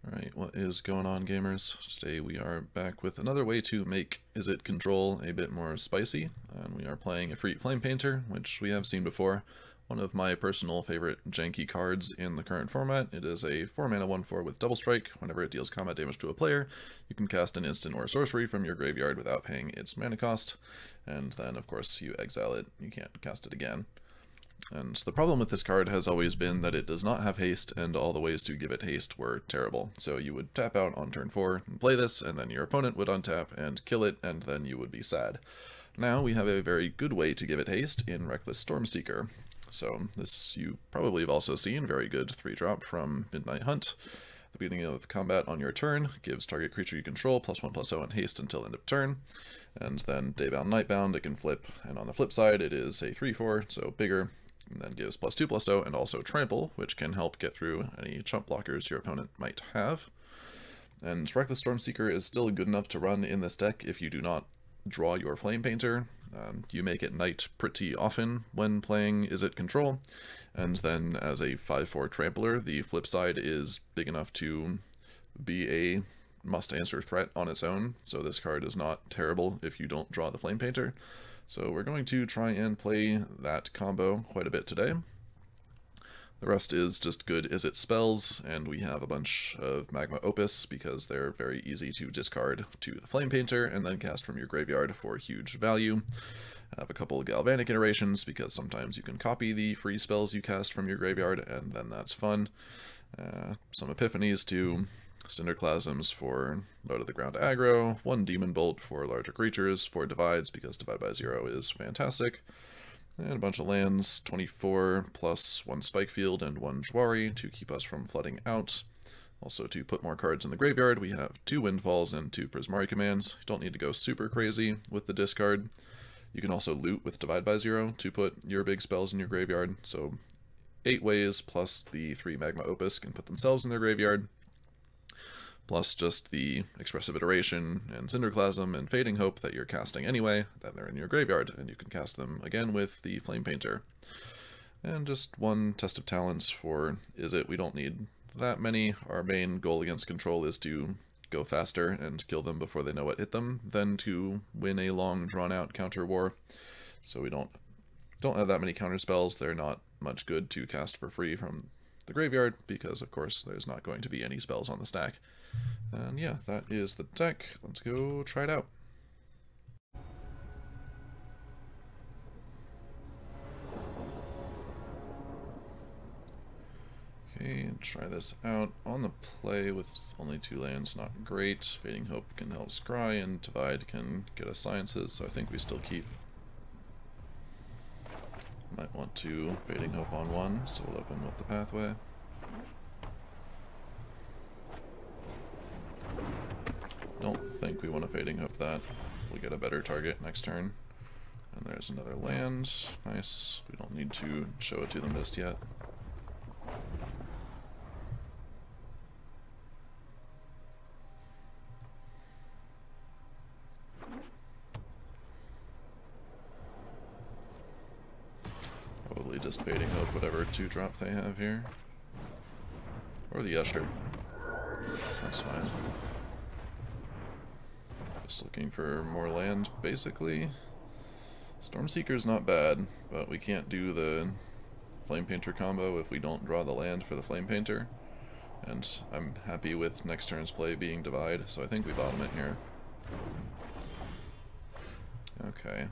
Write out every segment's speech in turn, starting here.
Alright, what is going on, gamers? Today we are back with another way to make Izzet Control a bit more spicy, and we are playing Efreet Flamepainter, which we have seen before. One of my personal favorite janky cards in the current format. It is a 4-mana 1/4 with double strike. Whenever it deals combat damage to a player, you can cast an instant or sorcery from your graveyard without paying its mana cost, and then of course you exile it. You can't cast it again. And the problem with this card has always been that it does not have haste, and all the ways to give it haste were terrible. So you would tap out on turn 4 and play this, and then your opponent would untap and kill it, and then you would be sad. Now we have a very good way to give it haste in Reckless Stormseeker. So this you probably have also seen, very good 3-drop from Midnight Hunt. The beginning of combat on your turn gives target creature you control +1/+0 and haste until end of turn. And then Daybound Nightbound, it can flip, and on the flip side it is a 3/4, so bigger. And then gives +2/+0 and also trample, which can help get through any chump blockers your opponent might have. And Reckless Stormseeker is still good enough to run in this deck if you do not draw your Flamepainter. You make it knight pretty often when playing Izzet Control, and then as a 5/4 trampler, the flip side is big enough to be a must-answer threat on its own, so this card is not terrible if you don't draw the Flamepainter. So we're going to try and play that combo quite a bit today. The rest is just good Izzet spells, and we have a bunch of Magma Opus because they're very easy to discard to the Flamepainter and then cast from your graveyard for huge value. I have a couple of Galvanic iterations because sometimes you can copy the free spells you cast from your graveyard, and then that's fun. Some Epiphanies to Cinderclasms for low to the ground aggro, 1 Demon Bolt for larger creatures, 4 Divides because Divide by 0 is fantastic, and a bunch of lands, 24 plus 1 Spike Field and 1 Jwari to keep us from flooding out. Also to put more cards in the graveyard, we have 2 Windfalls and 2 Prismari Commands. You don't need to go super crazy with the discard. You can also loot with Divide by 0 to put your big spells in your graveyard, so 8 ways plus the 3 Magma Opus can put themselves in their graveyard, plus just the Expressive Iteration and Cinderclasm and Fading Hope that you're casting anyway, then they're in your graveyard, and you can cast them again with the Flamepainter. And just 1 Test of Talents for Izzet. We don't need that many. Our main goal against control is to go faster and kill them before they know what hit them, than to win a long, drawn-out counter war. So we don't have that many counter spells. They're not much good to cast for free from the graveyard, because of course there's not going to be any spells on the stack. And yeah, that is the deck. Let's go try it out. Okay, try this out. On the play with only 2 lands, not great. Fading Hope can help scry, and Divide can get us Sciences, so I think we still keep. Might want to Fading Hope on 1, so we'll open with the Pathway. Don't think we want to Fading Hope that. We'll get a better target next turn. And there's another land. Nice. We don't need to show it to them just yet. Probably just Fading Hope whatever 2-drop they have here. Or the Usher. That's fine. Just looking for more land, basically. Stormseeker's not bad, but we can't do the Flamepainter combo if we don't draw the land for the Flamepainter. And I'm happy with next turn's play being Divide, so I think we bottom it here. Okay.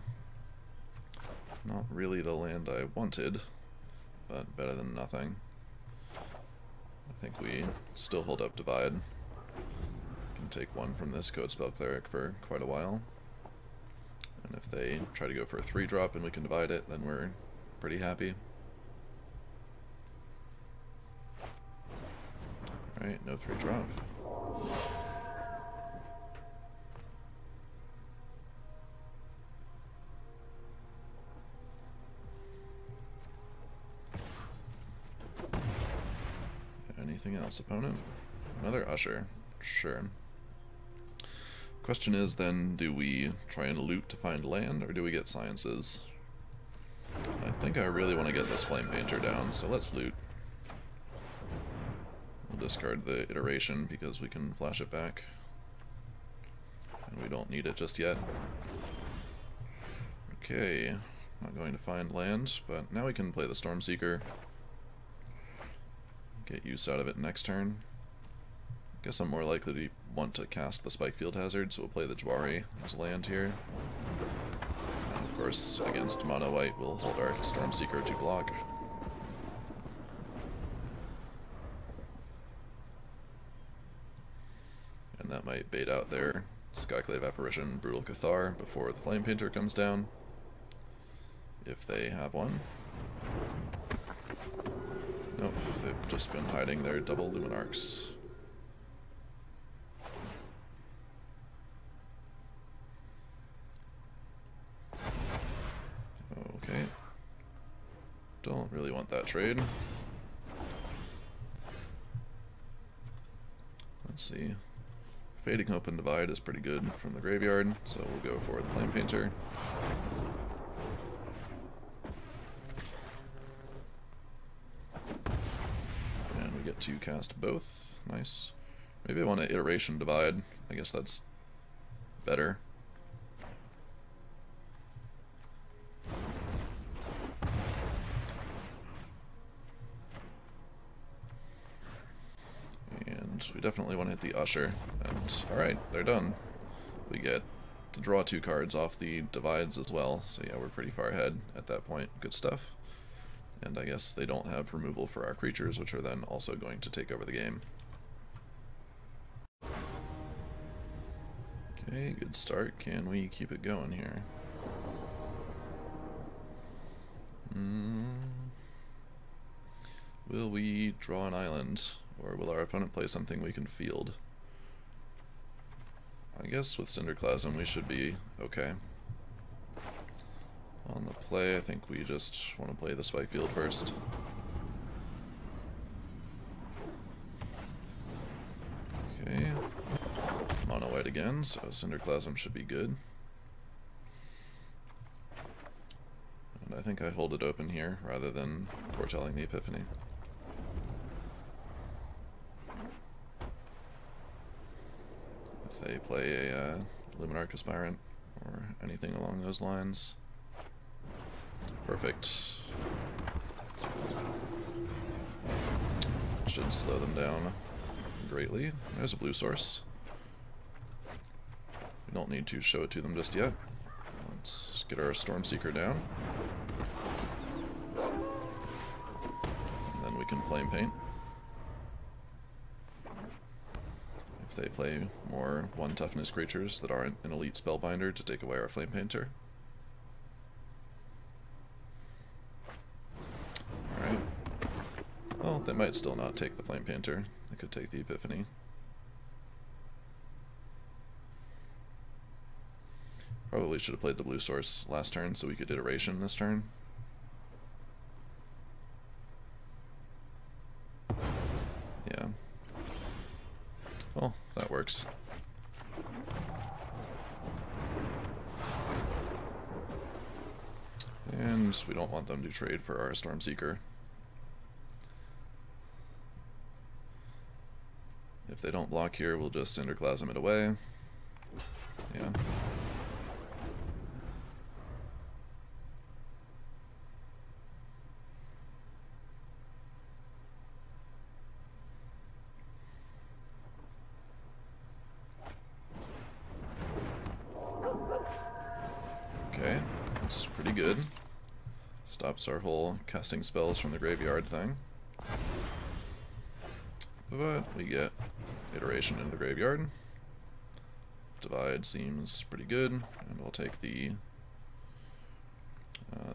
Not really the land I wanted, but better than nothing. I think we still hold up Divide. Can take 1 from this Codespell Cleric for quite a while. And if they try to go for a 3-drop and we can Divide it, then we're pretty happy. Alright, no 3-drop. Anything else, opponent? Another Usher. Sure. Question is then, do we try and loot to find land, or do we get Sciences? I think I really want to get this Flamepainter down, so let's loot. We'll discard the iteration because we can flash it back. And we don't need it just yet. Okay, not going to find land, but now we can play the Stormseeker. Get use out of it next turn. Guess I'm more likely to want to cast the Spike Field Hazard, so we'll play the Jwari as land here. And of course, against mono white, we'll hold our Stormseeker to block. And that might bait out their Skyclave Apparition, Brutal Cathar before the Flamepainter comes down. If they have one. Nope, they've just been hiding their double Luminarchs. Okay. Don't really want that trade. Let's see. Fading Hope and Divide is pretty good from the graveyard, so we'll go for the Flamepainter. And we get to cast both. Nice. Maybe I want to Iteration Divide. I guess that's better. We definitely want to hit the Usher, and alright, they're done. We get to draw 2 cards off the divides as well, so yeah, we're pretty far ahead at that point. Good stuff. And I guess they don't have removal for our creatures, which are then also going to take over the game. Okay, good start. Can we keep it going here? Will we draw an island? Or will our opponent play something we can field? I guess with Cinderclasm we should be okay. On the play, I think we just want to play the Spike Field first. Okay. Mono white again, so Cinderclasm should be good. And I think I hold it open here rather than foretelling the Epiphany. They play a Luminarch Aspirant or anything along those lines. Perfect. Should slow them down greatly. There's a blue source. We don't need to show it to them just yet. Let's get our Stormseeker down. And then we can Flame Paint. If they play more 1 toughness creatures that aren't an elite spellbinder to take away our Flamepainter. Alright. Well, they might still not take the Flamepainter. They could take the Epiphany. Probably should have played the blue source last turn so we could Iteration this turn. Yeah. Well, that works. And we don't want them to trade for our Stormseeker. If they don't block here, we'll just Cinderclasm it away. Yeah. Okay, that's pretty good. Stops our whole casting spells from the graveyard thing. But we get Iteration into the graveyard. Divide seems pretty good, and we'll take the...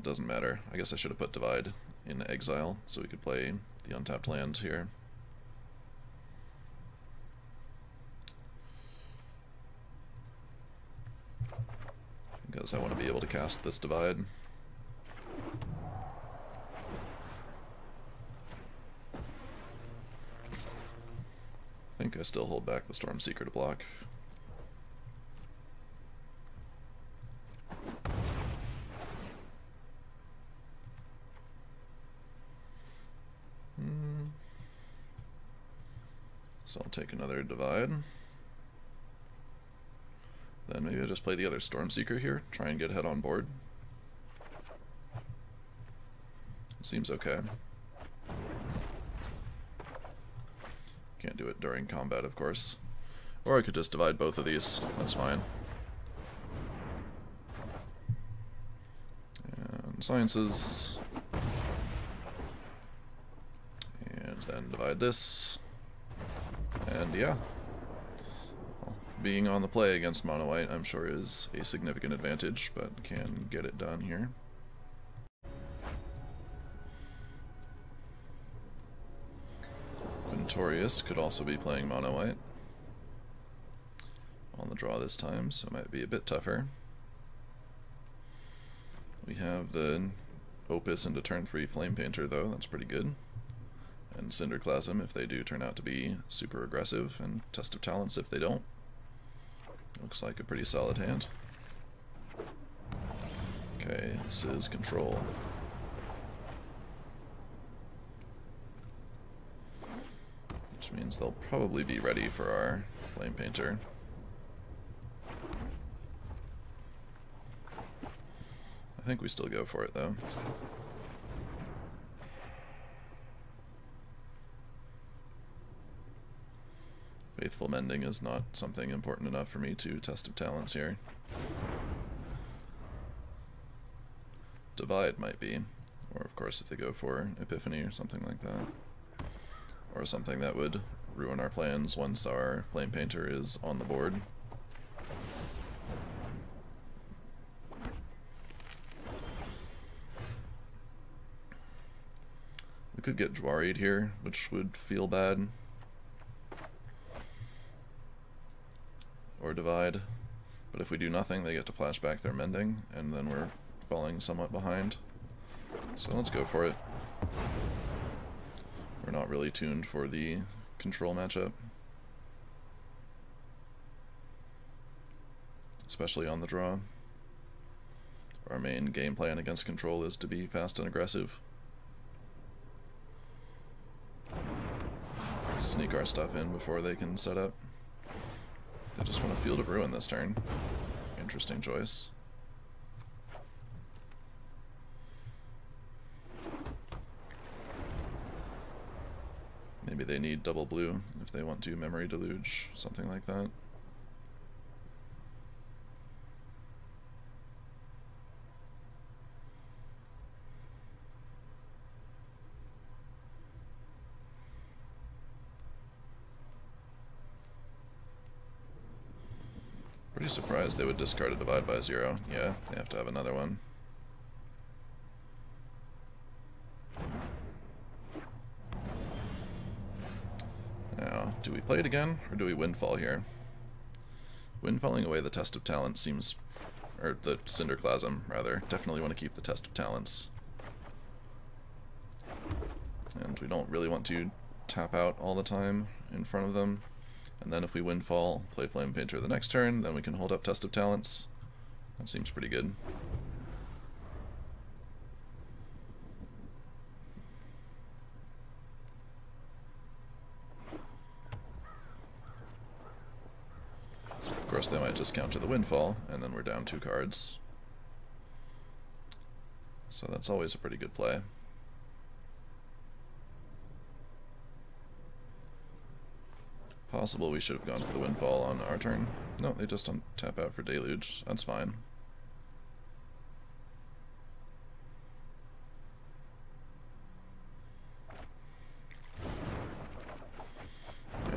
doesn't matter. I guess I should have put Divide in exile so we could play the untapped land here. Because I want to be able to cast this Divide. I think I still hold back the Stormseeker to block. take another divide. Then maybe I'll just play the other Stormseeker here, try and get ahead on board. It seems okay. Can't do it during combat, of course. Or I could just divide both of these, that's fine. And sciences. And then divide this. And yeah. Being on the play against mono white, I'm sure, is a significant advantage, but can get it done here. Quintorius could also be playing mono white on the draw this time, so it might be a bit tougher. We have the Opus into turn 3 Flamepainter though, that's pretty good. And Cinderclasm if they do turn out to be super aggressive, and Test of Talents if they don't. Looks like a pretty solid hand. Okay, this is Control. Which means they'll probably be ready for our Flamepainter. I think we still go for it though. Faithful Mending is not something important enough for me to Test of Talents here. Divide might be, or of course if they go for Epiphany or something like that. Or something that would ruin our plans once our Flamepainter is on the board. We could get Jwari'd here, which would feel bad. Or divide, but if we do nothing they get to flash back their Mending, and then we're falling somewhat behind. So let's go for it. We're not really tuned for the control matchup, especially on the draw. Our main game plan against control is to be fast and aggressive. Sneak our stuff in before they can set up. They just want a Field of Ruin this turn. Interesting choice. Maybe they need double blue if they want to Memory Deluge, something like that. Pretty surprised they would discard a Divide by 0. Yeah, they have to have another one. Now, do we play it again, or do we Windfall here? Windfalling away the Test of Talents seems... or the Cinderclasm, rather. Definitely want to keep the Test of Talents. And we don't really want to tap out all the time in front of them. And then if we Windfall, play Flamepainter the next turn, then we can hold up Test of Talents. That seems pretty good. Of course they might just counter the Windfall, and then we're down 2 cards. So that's always a pretty good play. Possible we should have gone for the Windfall on our turn. No, they just don't tap out for Deluge. That's fine.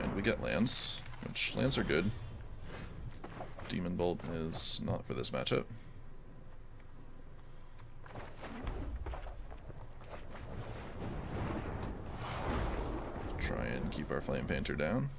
And we get lands, which lands are good. Demon Bolt is not for this matchup. Try and keep our Flamepainter down.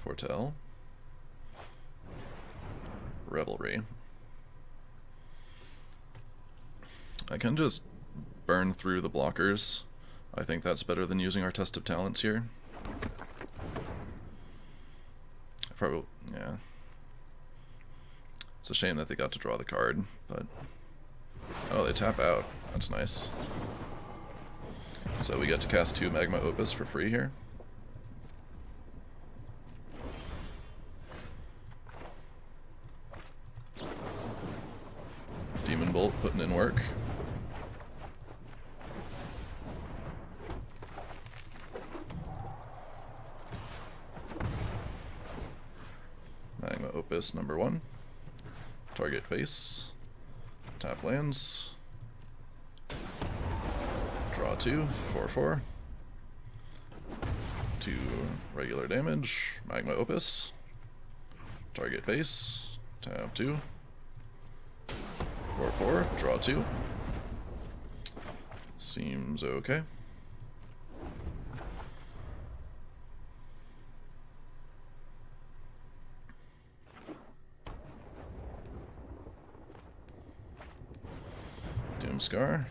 Foretell. Revelry. I can just burn through the blockers I think that's better than using our Test of Talents here. Probably, yeah. It's a shame that they got to draw the card, but... Oh, they tap out. That's nice. So we get to cast 2 Magma Opus for free here. Demon Bolt putting in work. Magma Opus number 1. Target face. Tap lands. Draw 2, 4/4. 2 regular damage. Magma Opus. Target face. Tap 2. 4/4. Draw 2. Seems okay. Doomscar.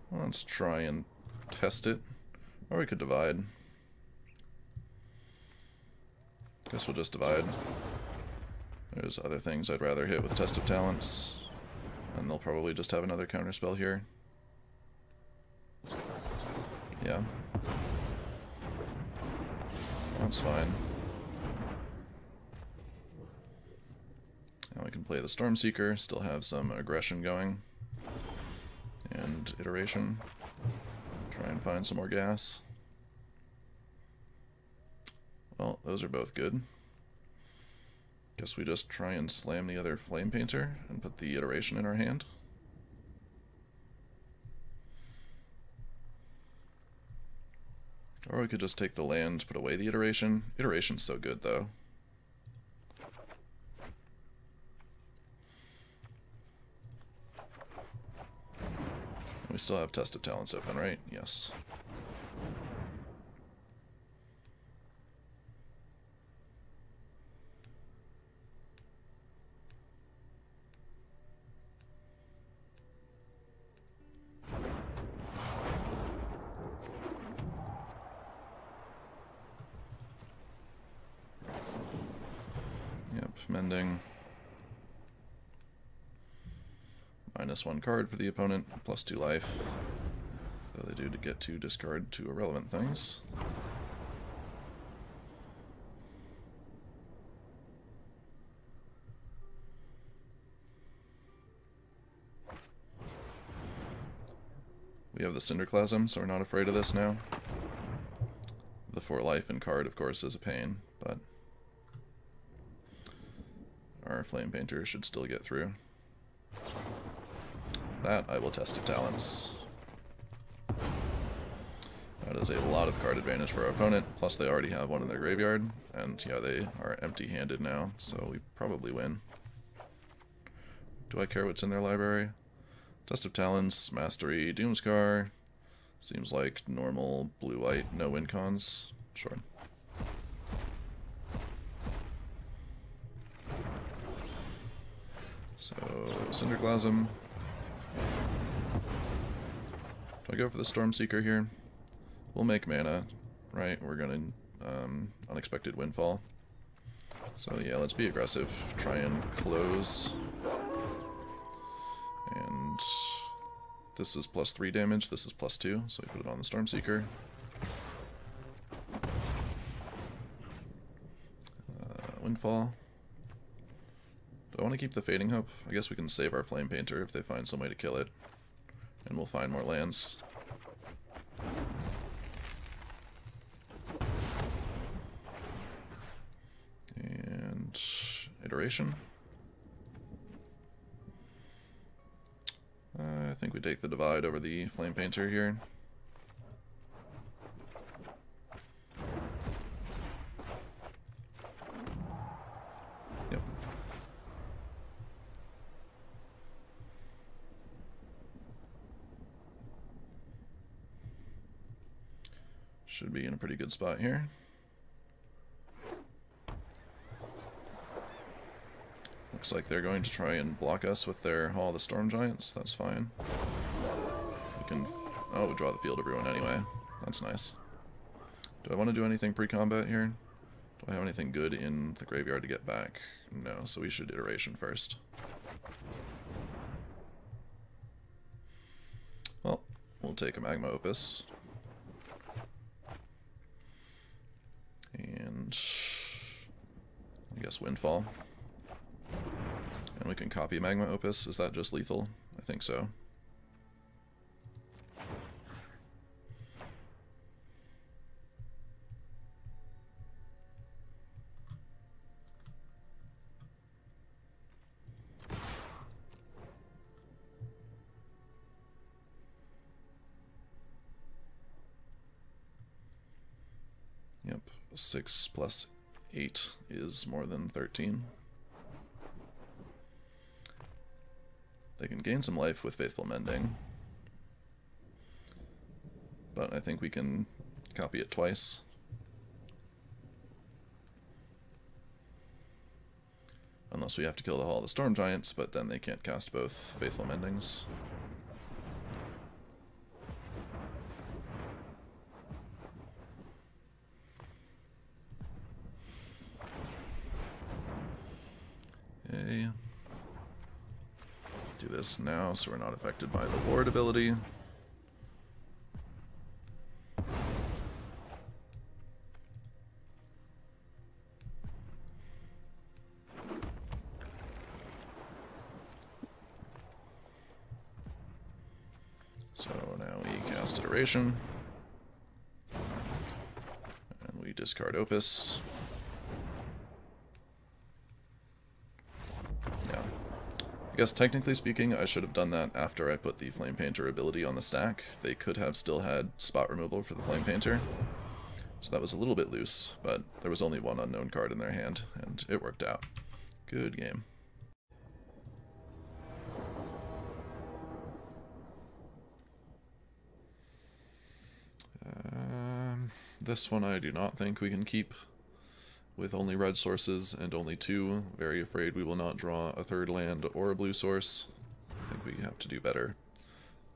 Let's try and test it. Or we could divide. Guess we'll just divide. There's other things I'd rather hit with Test of Talents. And they'll probably just have another counterspell here. Yeah. That's fine. Now we can play the Stormseeker, still have some aggression going. And iteration. Try and find some more gas. Well, those are both good. Guess we just try and slam the other Flamepainter and put the iteration in our hand. Or we could just take the land, put away the iteration. Iteration's so good, though. And we still have Test of Talents open, right? Yes. Yep, mending. -1 card for the opponent, +2 life. So they do to get to discard 2 irrelevant things. We have the Cinderclasm, so we're not afraid of this now. The 4 life and card, of course, is a pain, but our Flamepainter should still get through. That I will Test of Talents. That is a lot of card advantage for our opponent, plus they already have one in their graveyard, and yeah, they are empty-handed now, so we probably win. Do I care what's in their library? Test of Talents, Mastery, Doomscar. Seems like normal blue-white, no win cons. Sure. So, Cinderclasm. Do I go for the Stormseeker here? We'll make mana, right? We're gonna Unexpected Windfall. So yeah, let's be aggressive. Try and close. And this is +3 damage, this is +2, so we put it on the Stormseeker. Windfall. Do I want to keep the Fading Hope? I guess we can save our Flamepainter if they find some way to kill it. And we'll find more lands. And iteration. I think we take the divide over the Flamepainter here. Yep. Should be in a pretty good spot here. Looks like they're going to try and block us with their Hall of the Storm Giants. That's fine. We can Oh, we draw the field of ruin anyway. That's nice. Do I want to do anything pre-combat here? Do I have anything good in the graveyard to get back? No, so we should iteration first. Well, we'll take a Magma Opus. And I guess Windfall. And we can copy Magma Opus. Is that just lethal? I think so. Yep, 6 plus 8 is more than 13. They can gain some life with Faithful Mending, but I think we can copy it twice. Unless we have to kill the Hall of the Storm Giants, but then they can't cast both Faithful Mendings. Okay. Do this now so we're not affected by the ward ability. So now we cast Iteration, and we discard Opus. I guess technically speaking, I should have done that after I put the Flamepainter ability on the stack. They could have still had spot removal for the Flamepainter, so that was a little bit loose, but there was only one unknown card in their hand, and it worked out. Good game. This one I do not think we can keep. With only red sources and only 2, very afraid we will not draw a third land or a blue source. I think we have to do better.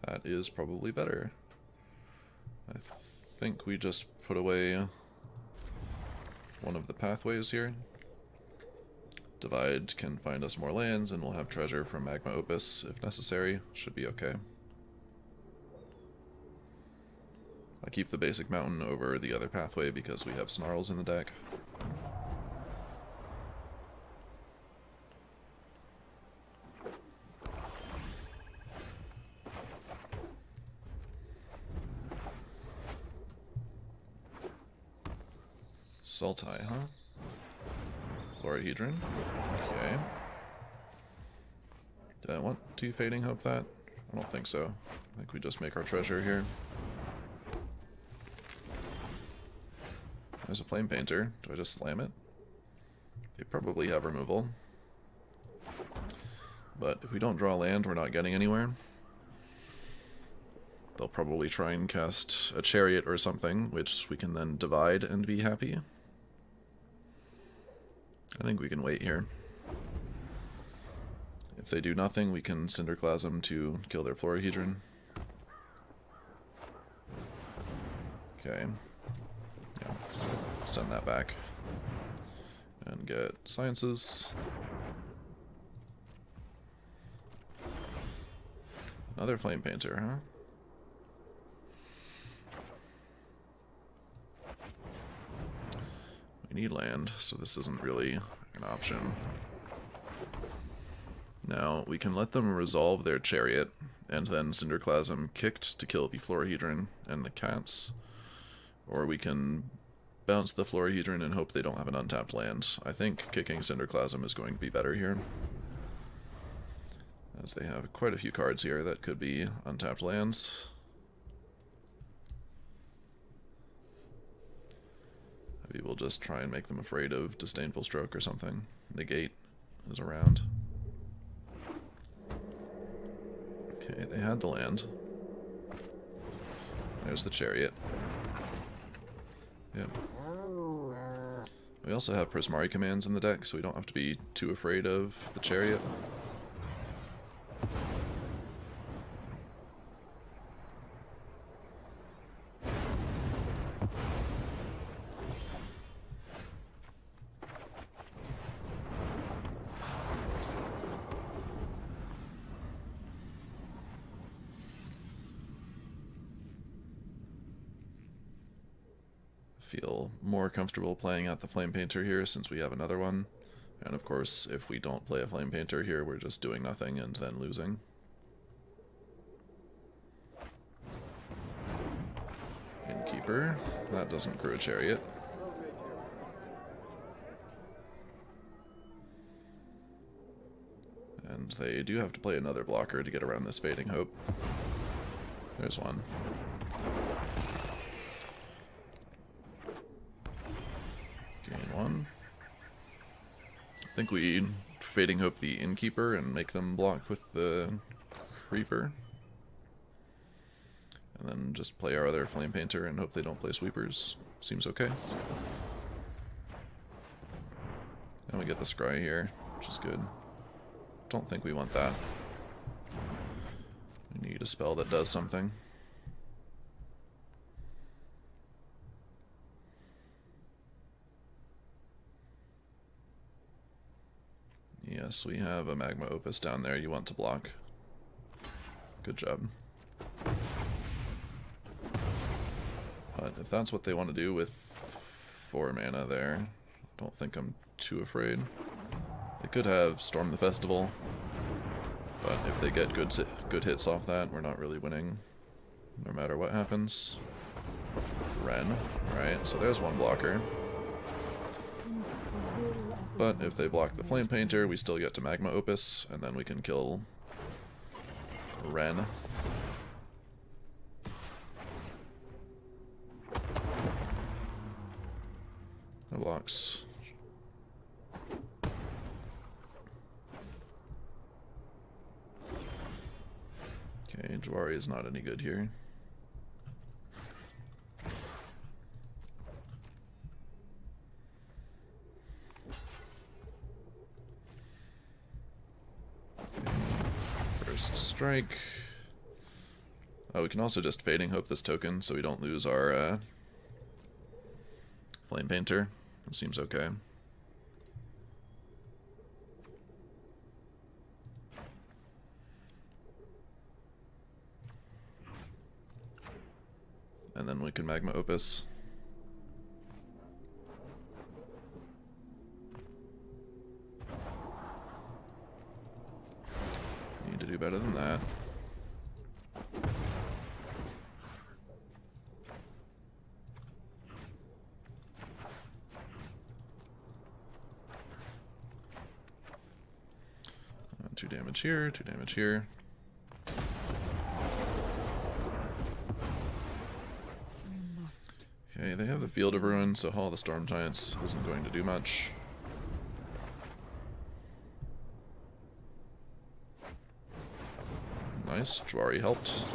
That is probably better. I think we just put away one of the pathways here. Divide can find us more lands, and we'll have treasure from Magma Opus if necessary. Should be okay. I keep the basic mountain over the other pathway because we have Snarls in the deck. Sultai, huh? Florahedron. Okay. Did I want to Fading Hope that? I don't think so. I think we just make our treasure here. There's a Flamepainter. Do I just slam it? They probably have removal. But if we don't draw land, we're not getting anywhere. They'll probably try and cast a Chariot or something, which we can then divide and be happy. I think we can wait here. If they do nothing, we can Cinderclasm to kill their Florahedron. Okay. Yeah. Send that back. And get Sciences. Another Flamepainter, huh? We need land, so this isn't really an option. Now, we can let them resolve their Chariot, and then Cinderclasm kicked to kill the Florahedron and the cats. Or we can bounce the Florahedron and hope they don't have an untapped land. I think kicking Cinderclasm is going to be better here, as they have quite a few cards here that could be untapped lands. Maybe we'll just try and make them afraid of Disdainful Stroke or something. Negate is around. Okay, they had the land. There's the Chariot. Yep. We also have Prismari commands in the deck, so we don't have to be too afraid of the Chariot. feel more comfortable playing at the Flamepainter here since we have another one. And of course, if we don't play a Flamepainter here, we're just doing nothing and then losing. Innkeeper. That doesn't crew a chariot. And they do have to play another blocker to get around this Fading Hope. There's one. Gain one. I think we Fading Hope the Innkeeper and make them block with the Creeper. And then just play our other Flamepainter and hope they don't play Sweepers. Seems okay. And we get the Scry here, which is good. Don't think we want that. We need a spell that does something. Yes, we have a Magma Opus down there you want to block. Good job. But if that's what they want to do with 4 mana there, I don't think I'm too afraid. They could have Storm the Festival, but if they get good hits off that, we're not really winning, no matter what happens. Ren, right, so there's one blocker. But if they block the Flamepainter, we still get to Magma Opus, and then we can kill Ren. No blocks. Okay, Jwari is not any good here. Okay. First strike. Oh, we can also just Fading Hope this token so we don't lose our Flamepainter. It seems okay. And then we can Magma Opus. Need to do better than that. Two damage here, 2 damage here. Okay, they have the Field of Ruin, so Hall of the Storm Giants isn't going to do much. Nice, Jwari helped.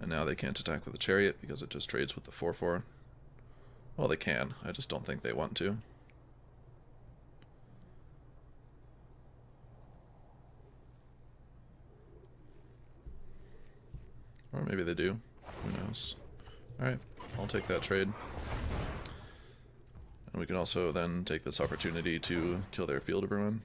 And now they can't attack with the Chariot because it just trades with the 4/4. Well, they can, I just don't think they want to. Or maybe they do. Who knows? Alright, I'll take that trade. And we can also then take this opportunity to kill their Field of Ruin.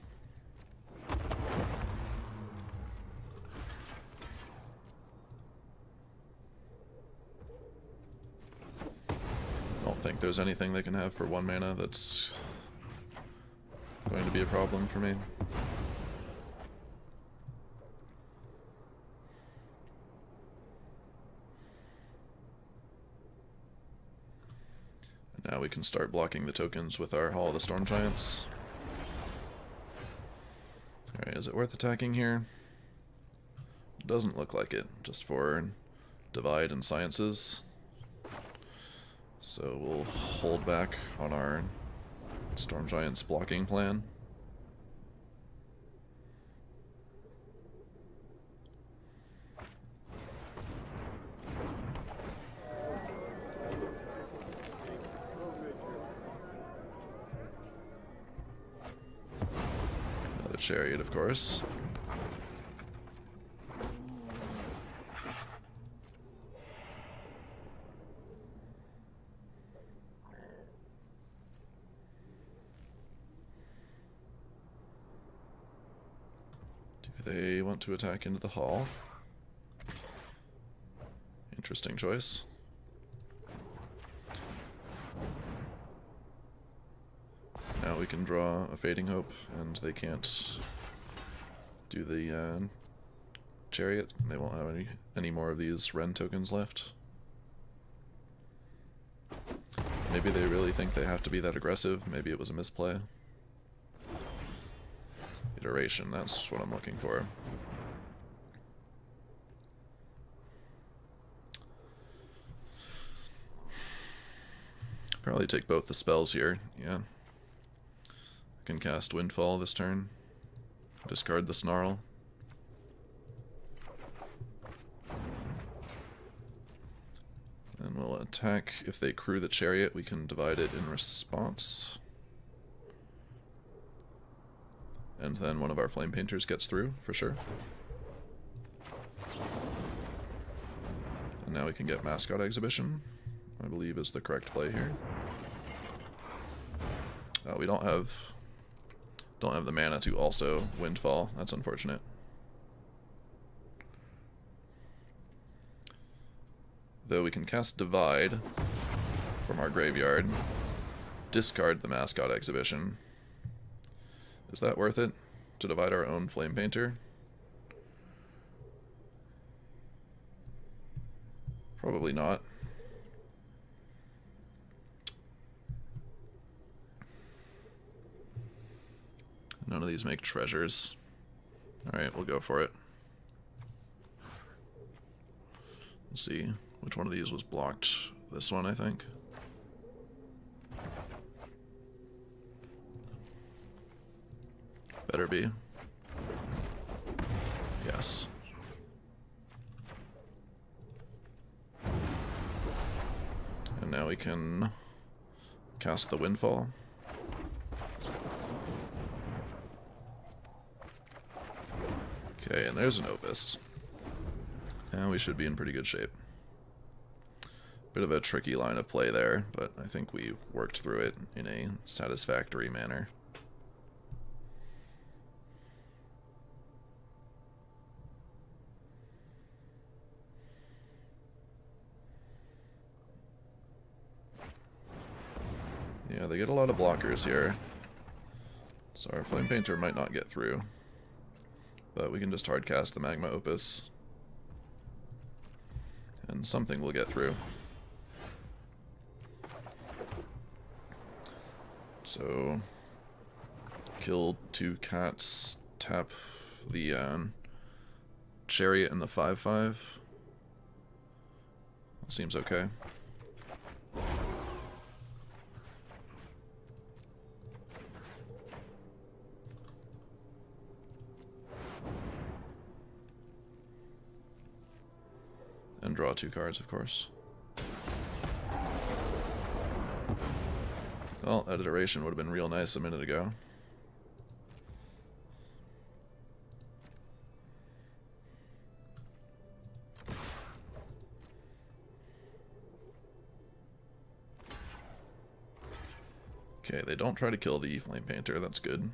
I don't think there's anything they can have for 1 mana that's going to be a problem for me. Now we can start blocking the tokens with our Hall of the Storm Giants. Alright, is it worth attacking here? Doesn't look like it, just for Divide and Sciences. So we'll hold back on our Storm Giants blocking plan. Chariot, of course. Do they want to attack into the hall? Interesting choice. Now we can draw a Fading Hope, and they can't do the Chariot. They won't have any more of these Ren tokens left. Maybe they really think they have to be that aggressive. Maybe it was a misplay. Iteration, that's what I'm looking for. Probably take both the spells here, yeah. I can cast Windfall this turn. Discard the Snarl. And we'll attack. If they crew the Chariot, we can divide it in response. And then one of our Flamepainters gets through, for sure. And now we can get Mascot Exhibition, I believe is the correct play here. We don't have the mana to also Windfall. That's unfortunate. Though we can cast Divide from our graveyard, discard the Mascot Exhibition. Is that worth it? To divide our own Flamepainter? Probably not. None of these make treasures. Alright, we'll go for it. Let's see. Which one of these was blocked? This one, I think. Better be. Yes. And now we can cast the Windfall. Okay, and there's an Opus. And we should be in pretty good shape. Bit of a tricky line of play there, but I think we worked through it in a satisfactory manner. Yeah, they get a lot of blockers here. So our Flamepainter might not get through. But we can just hardcast the Magma Opus. And something will get through. So, kill 2 cats, tap the Chariot and the 5/5. Seems okay. And draw 2 cards, of course. Well, that iteration would have been real nice a minute ago. Okay, they don't try to kill the Flamepainter, that's good.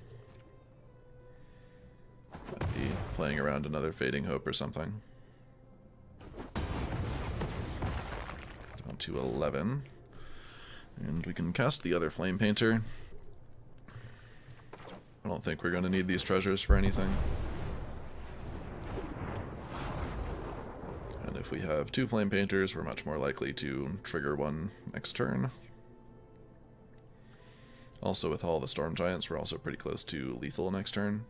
Might be playing around another Fading Hope or something. Down to 11. And we can cast the other Flamepainter. I don't think we're going to need these treasures for anything. And if we have 2 Flamepainters, we're much more likely to trigger one next turn. Also, with all the Storm Giants, we're also pretty close to lethal next turn.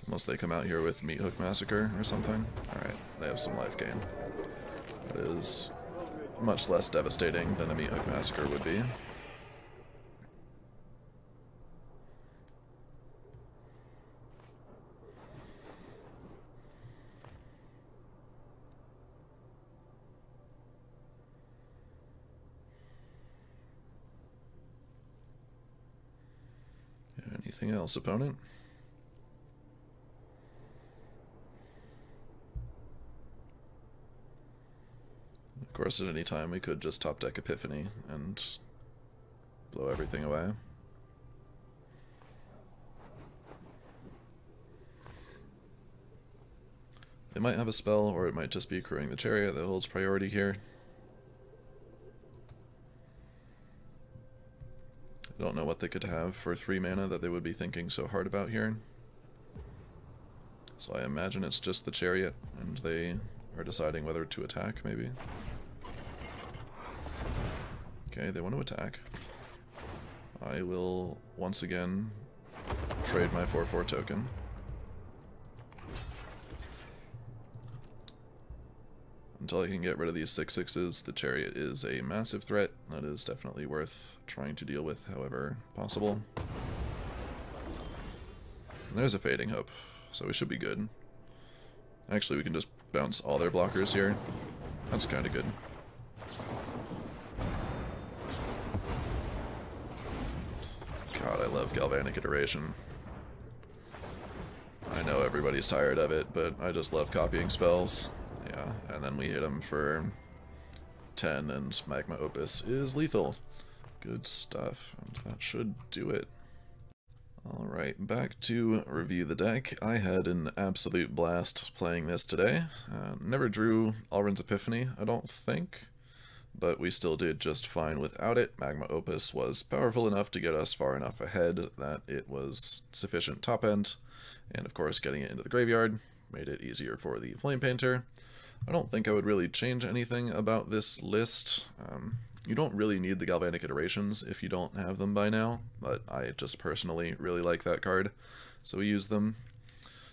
Unless they come out here with Meat Hook Massacre or something. Alright, they have some life gain. That is much less devastating than a Meat Hook Massacre would be. Anything else, opponent? Of course, at any time we could just top deck Epiphany and blow everything away. They might have a spell, or it might just be accruing the chariot that holds priority here. I don't know what they could have for 3 mana that they would be thinking so hard about here. So I imagine it's just the chariot, and they are deciding whether to attack, maybe. Okay, they want to attack. I will once again trade my 4/4 token. Until I can get rid of these 6/6s, the chariot is a massive threat that is definitely worth trying to deal with however possible. And there's a Fading Hope, so we should be good. Actually, we can just bounce all their blockers here. That's kind of good. God, I love Galvanic Iteration. I know everybody's tired of it, but I just love copying spells. Yeah, and then we hit him for 10, and Magma Opus is lethal. Good stuff, and that should do it. Alright, back to review the deck. I had an absolute blast playing this today. Never drew Alrund's Epiphany, I don't think, but we still did just fine without it. Magma Opus was powerful enough to get us far enough ahead that it was sufficient top end, and of course getting it into the graveyard made it easier for the Flamepainter. I don't think I would really change anything about this list. You don't really need the Galvanic Iterations if you don't have them by now, but I just personally really like that card, so we use them.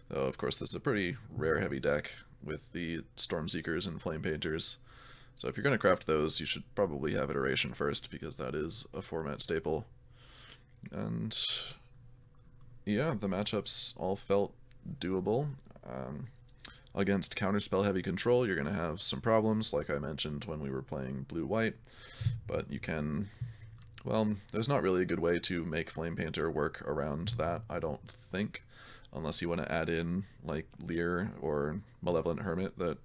Though, of course, this is a pretty rare-heavy deck with the Stormseekers and Flamepainters, so if you're going to craft those, you should probably have Iteration first, because that is a format staple. And yeah, the matchups all felt doable. Against counterspell-heavy control, you're going to have some problems, like I mentioned when we were playing blue-white, but you can, well, there's not really a good way to make Flamepainter work around that, I don't think, unless you want to add in, like, Leer or Malevolent Hermit that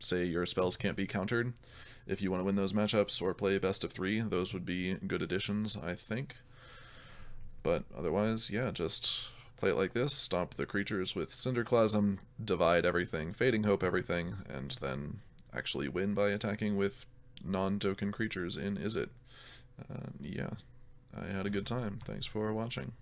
say your spells can't be countered. If you want to win those matchups or play best of 3, those would be good additions, I think. But otherwise, yeah, just play it like this, stomp the creatures with Cinderclasm, divide everything, Fading Hope everything, and then actually win by attacking with non-token creatures in Izzet. Yeah, I had a good time. Thanks for watching.